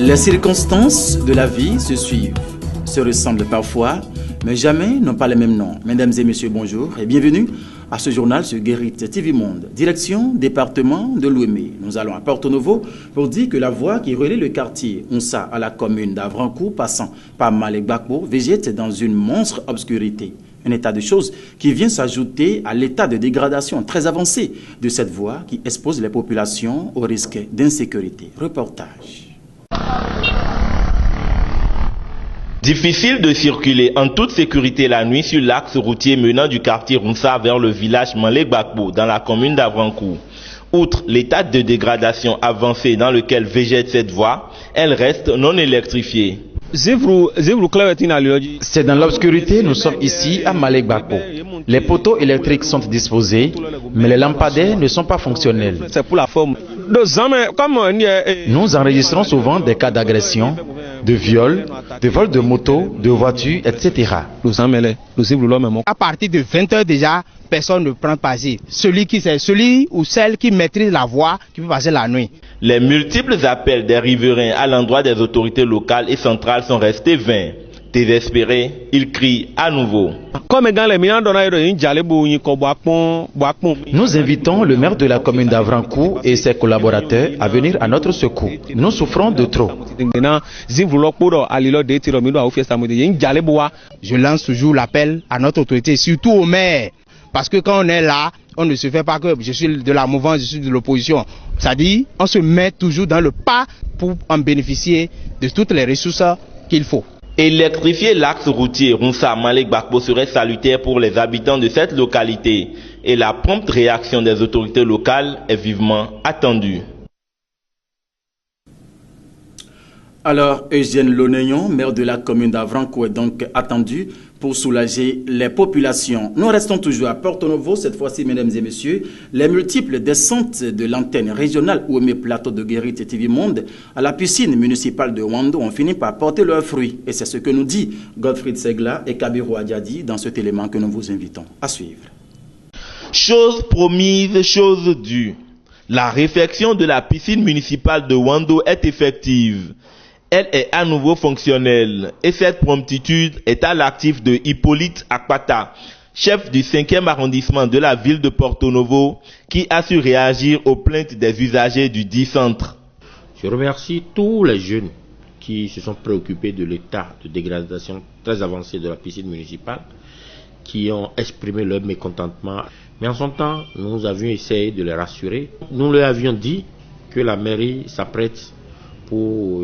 Les circonstances de la vie se suivent, se ressemblent parfois, mais jamais n'ont pas les mêmes noms. Mesdames et messieurs, bonjour et bienvenue à ce journal sur Guérit TV Monde. Direction département de Lomé. Nous allons à Porto Novo pour dire que la voie qui relie le quartier Onsa à la commune d'Avrancourt, passant par Malek Bakbo, végète dans une monstre obscurité. Un état de choses qui vient s'ajouter à l'état de dégradation très avancé de cette voie qui expose les populations au risque d'insécurité. Reportage. Difficile de circuler en toute sécurité la nuit sur l'axe routier menant du quartier Roussa vers le village Malek Bakbo dans la commune d'Avrancourt. Outre l'état de dégradation avancé dans lequel végète cette voie, elle reste non électrifiée. C'est dans l'obscurité, nous sommes ici à Malek Bakbo. Les poteaux électriques sont disposés, mais les lampadaires ne sont pas fonctionnels. C'est pour la forme. Nous enregistrons souvent des cas d'agression, de viol, de vol de moto, de voitures, etc. À partir de 20 h déjà, personne ne prend passer. Celui ou celle qui maîtrise la voie qui peut passer la nuit. Les multiples appels des riverains à l'endroit des autorités locales et centrales sont restés vains. Désespérés, ils crient à nouveau. Nous invitons le maire de la commune d'Avrancourt et ses collaborateurs à venir à notre secours. Nous souffrons de trop. Je lance toujours l'appel à notre autorité, surtout au maire. Parce que quand on est là, on ne se fait pas que je suis de la mouvance, je suis de l'opposition. C'est-à-dire, on se met toujours dans le pas pour en bénéficier de toutes les ressources qu'il faut. Électrifier l'axe routier Roussa Malek Bakbo serait salutaire pour les habitants de cette localité et la prompte réaction des autorités locales est vivement attendue. Alors, Eugène Lonéon, maire de la commune d'Avrancourt, est donc attendu pour soulager les populations. Nous restons toujours à Porto Novo, cette fois-ci, mesdames et messieurs. Les multiples descentes de l'antenne régionale Ouémé Plateau de Guérit TV Monde à la piscine municipale de Wando ont fini par porter leurs fruits. Et c'est ce que nous dit Godfried Segla et Kabiru Adjadi dans cet élément que nous vous invitons à suivre. Chose promise, chose due. La réfection de la piscine municipale de Wando est effective. Elle est à nouveau fonctionnelle et cette promptitude est à l'actif de Hippolyte Akpata, chef du 5e arrondissement de la ville de Porto Novo, qui a su réagir aux plaintes des usagers du dit centre. Je remercie tous les jeunes qui se sont préoccupés de l'état de dégradation très avancé de la piscine municipale, qui ont exprimé leur mécontentement. Mais en son temps, nous avions essayé de les rassurer. Nous leur avions dit que la mairie s'apprête pour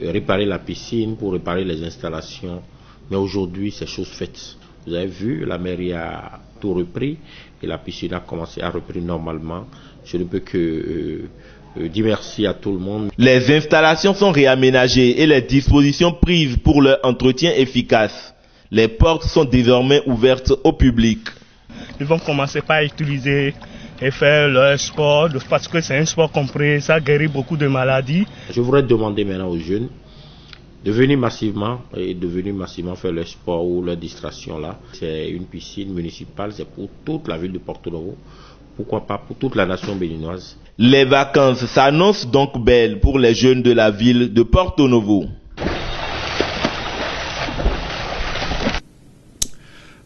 réparer la piscine, pour réparer les installations. Mais aujourd'hui, c'est chose faite. Vous avez vu, la mairie a tout repris et la piscine a commencé à reprendre normalement. Je ne peux que dire merci à tout le monde. Les installations sont réaménagées et les dispositions prises pour leur entretien efficace. Les portes sont désormais ouvertes au public. Ils vont commencer par utiliser et faire leur sport, parce que c'est un sport compris, ça guérit beaucoup de maladies. Je voudrais demander maintenant aux jeunes de venir massivement faire leur sport ou leur distraction là. C'est une piscine municipale, c'est pour toute la ville de Porto Novo, pourquoi pas pour toute la nation béninoise. Les vacances s'annoncent donc belles pour les jeunes de la ville de Porto Novo.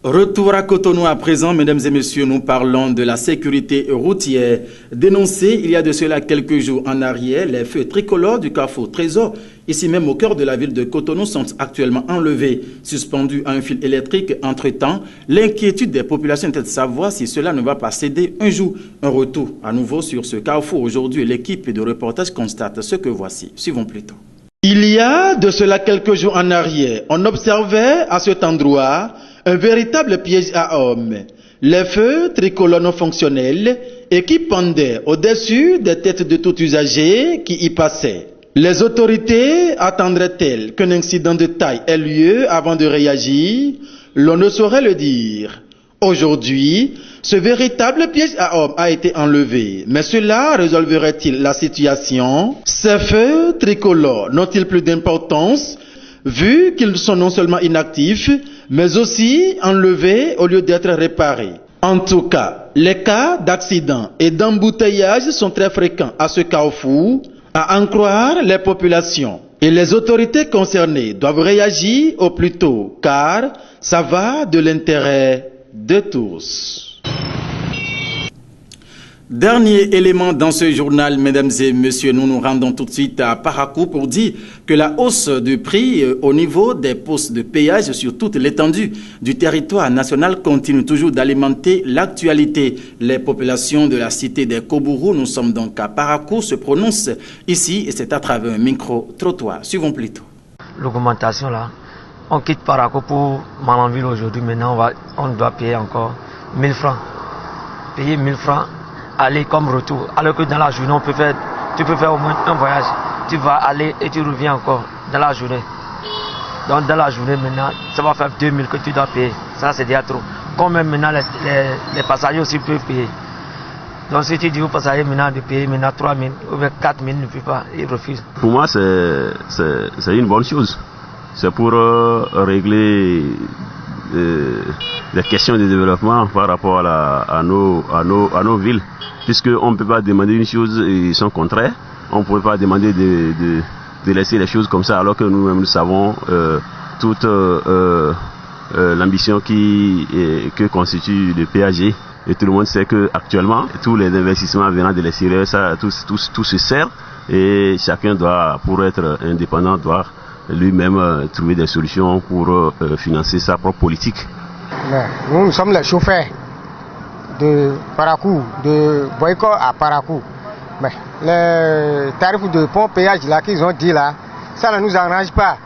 Retour à Cotonou à présent, mesdames et messieurs, nous parlons de la sécurité routière. Dénoncé il y a de cela quelques jours en arrière, les feux tricolores du carrefour Trésor, ici même au cœur de la ville de Cotonou, sont actuellement enlevés, suspendus à un fil électrique. Entre-temps, l'inquiétude des populations est de savoir si cela ne va pas céder un jour. Un retour à nouveau sur ce carrefour. Aujourd'hui, l'équipe de reportage constate ce que voici. Suivons plutôt. Il y a de cela quelques jours en arrière, on observait à cet endroit un véritable piège à hommes. Les feux tricolores non fonctionnels et qui pendaient au-dessus des têtes de tout usager qui y passaient. Les autorités attendraient-elles qu'un incident de taille ait lieu avant de réagir? L'on ne saurait le dire. Aujourd'hui, ce véritable piège à hommes a été enlevé. Mais cela résolverait-il la situation? Ces feux tricolores n'ont-ils plus d'importance vu qu'ils sont non seulement inactifs, mais aussi enlevés au lieu d'être réparés? En tout cas, les cas d'accidents et d'embouteillages sont très fréquents à ce carrefour. À en croire, les populations et les autorités concernées doivent réagir au plus tôt, car ça va de l'intérêt de tous. Dernier élément dans ce journal, mesdames et messieurs, nous nous rendons tout de suite à Parakou pour dire que la hausse du prix au niveau des postes de péage sur toute l'étendue du territoire national continue toujours d'alimenter l'actualité. Les populations de la cité des Kobourou, nous sommes donc à Parakou, se prononcent ici et c'est à travers un micro-trottoir. Suivons plutôt. L'augmentation là, on quitte Parakou pour Malanville aujourd'hui, maintenant on doit payer encore 1000 francs. Payer 1000 francs. Aller comme retour, alors que dans la journée tu peux faire au moins un voyage, tu vas aller et tu reviens encore dans la journée. Donc dans la journée maintenant, ça va faire 2000 que tu dois payer, ça c'est déjà trop. Comme même maintenant les passagers aussi peuvent payer. Donc si tu dis aux passagers maintenant de payer maintenant 3000 ou 4000, ne peut pas, ils refusent. Pour moi c'est une bonne chose, c'est pour régler les questions de développement par rapport à nos villes. Puisqu'on ne peut pas demander une chose et ils sont contraires, on ne pourrait pas demander de laisser les choses comme ça alors que nous-mêmes nous savons toute l'ambition que constitue le PAG. Et tout le monde sait qu'actuellement, tous les investissements venant de l'extérieur, tout se sert et chacun doit, pour être indépendant, doit lui-même trouver des solutions pour financer sa propre politique. Nous sommes les chauffeurs de Parakou, de Boyko à Parakou. Mais les tarifs de pont péage là qu'ils ont dit là, ça ne nous arrange pas.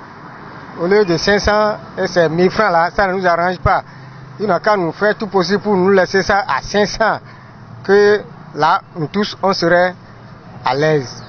Au lieu de 500 et ces 1000 francs là, ça ne nous arrange pas. Ils n'ont qu'à nous faire tout possible pour nous laisser ça à 500, que là, nous tous, on serait à l'aise.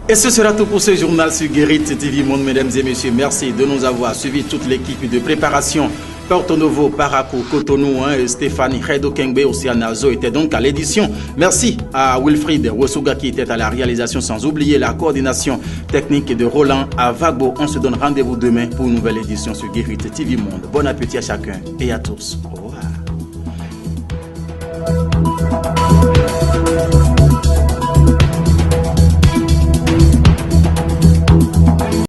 Et ce sera tout pour ce journal sur Guérit TV Monde, mesdames et messieurs. Merci de nous avoir suivis, toute l'équipe de préparation. Porto Novo, Parakou, Cotonou, Stéphanie, Redo Kengbe, Oceanazo était donc à l'édition. Merci à Wilfried Wosuga qui était à la réalisation, sans oublier la coordination technique de Roland Avagbo. On se donne rendez-vous demain pour une nouvelle édition sur Guérit TV Monde. Bon appétit à chacun et à tous. Au revoir.